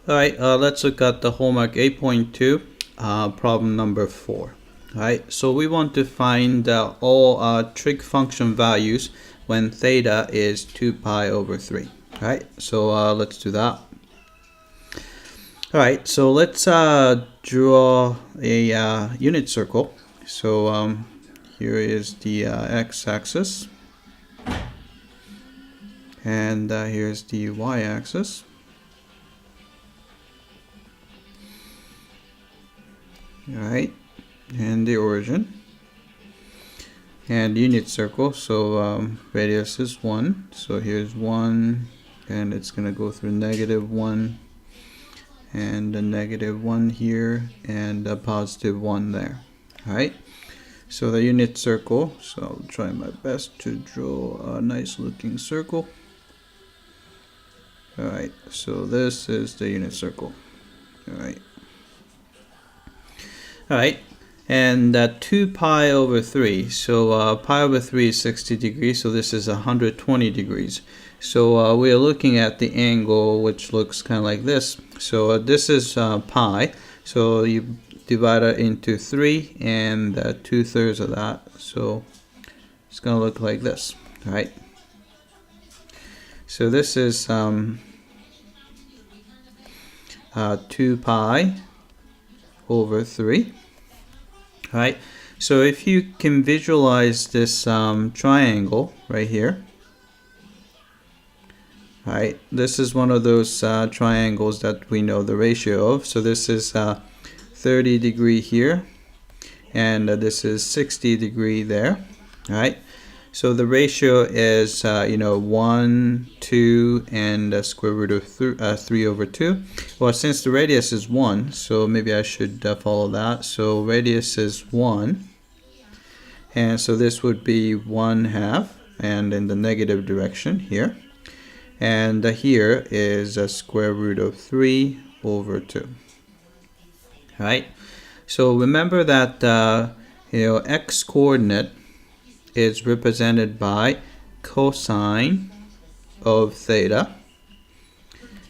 Alright, let's look at the homework 8.2, problem number 4. Alright, so we want to find all trig function values when theta is 2 pi over 3. Alright, so let's do that. Alright, so let's draw a unit circle. So here is the x-axis, and here's the y-axis. Alright, and the origin and unit circle. So radius is 1, so here's 1, and it's going to go through -1 and a -1 here and a +1 there. Alright, so the unit circle, so I'll try my best to draw a nice looking circle. Alright, so this is the unit circle. Alright, and 2 pi over 3, so pi over 3 is 60 degrees, so this is 120 degrees. So we are looking at the angle which looks kind of like this. So this is pi, so you divide it into 3 and 2/3 of that, so it's going to look like this. Alright, so this is 2 pi over 3. Alright, so if you can visualize this triangle right here. Alright, this is one of those triangles that we know the ratio of. So this is 30 degree here, and this is 60 degree there. Alright, so the ratio is 1, 2, and square root of 3 over 2. Well, since the radius is 1, so maybe I should follow that. So radius is 1, and so this would be 1/2, and in the negative direction here. And here is a square root of 3 over 2. Alright, so remember that x coordinate is represented by cosine of theta,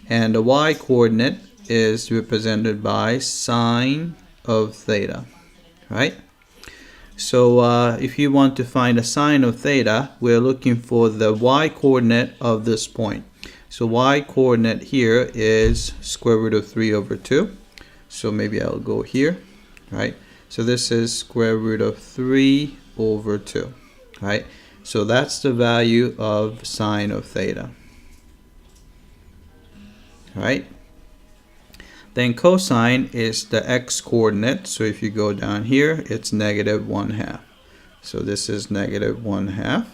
and the y coordinate is represented by sine of theta. Right? So if you want to find a sine of theta, we're looking for the y coordinate of this point. So y coordinate here is square root of 3 over 2. So maybe I'll go here. Right? So this is square root of 3 over 2. Right? So that's the value of sine of theta. Right? Then cosine is the x coordinate. So if you go down here, it's -1/2. So this is -1/2.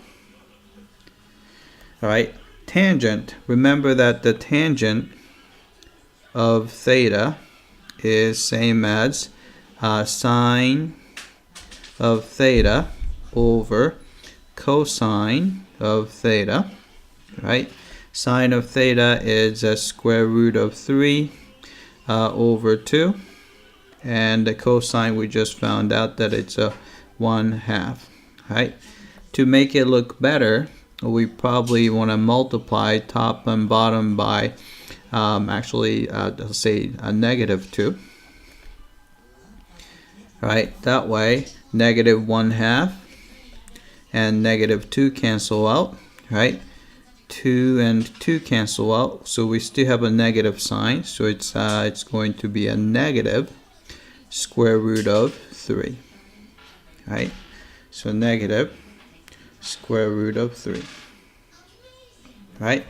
Alright, tangent. Remember that the tangent of theta is same as sine of theta over cosine of theta. Right? Sine of theta is a square root of 3 over 2, and the cosine, we just found out that it's a 1/2. Right? To make it look better, we probably want to multiply top and bottom by let's say a -2. Right? That way -1/2 and -2 cancel out. Right? 2 and 2 cancel out, so we still have a negative sign, so it's going to be a negative square root of 3. Right? So negative square root of 3. Right?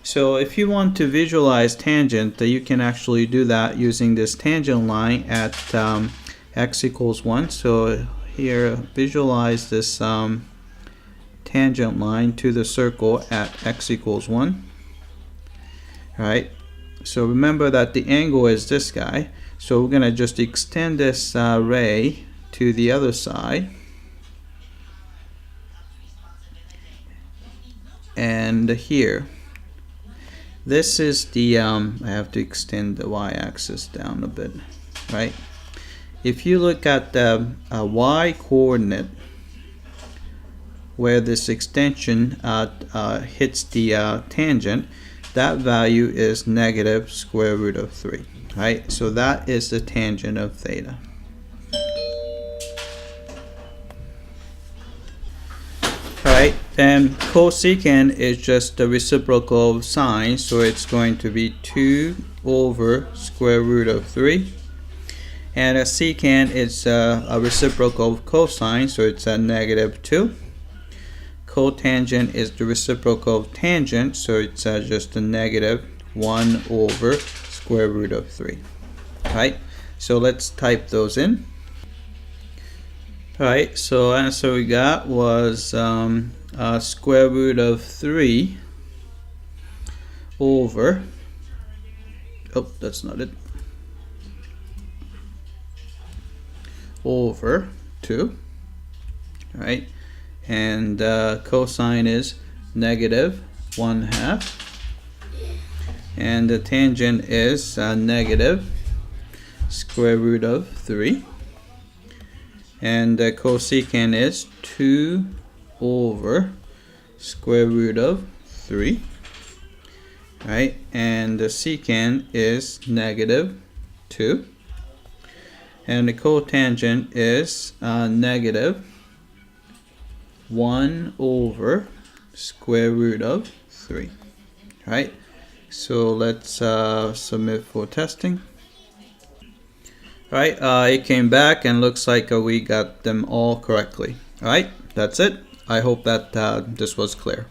So if you want to visualize tangent, you can actually do that using this tangent line at x equals 1. So here, visualize this tangent line to the circle at x equals 1. Alright, so remember that the angle is this guy, so we're going to just extend this ray to the other side, and here this is the I have to extend the y-axis down a bit. Right, if you look at the y coordinate where this extension hits the tangent, that value is negative square root of 3. Right? So that is the tangent of theta. Alright, then cosecant is just the reciprocal of sine, so it's going to be 2 over square root of 3. And a secant is a reciprocal of cosine, so it's a negative 2. Cotangent is the reciprocal of tangent, so it's just a negative 1 over square root of 3. Alright, so let's type those in. Alright, so answer we got was square root of 3 over, oh, that's not it, over 2. Alright, and cosine is negative 1/2, and the tangent is negative square root of 3. And the cosecant is 2 over square root of 3. Right? And the secant is negative 2. And the cotangent is negative 1 over square root of 3. Right? So let's submit for testing. Alright, it came back and looks like we got them all correctly. Alright, that's it. I hope that this was clear.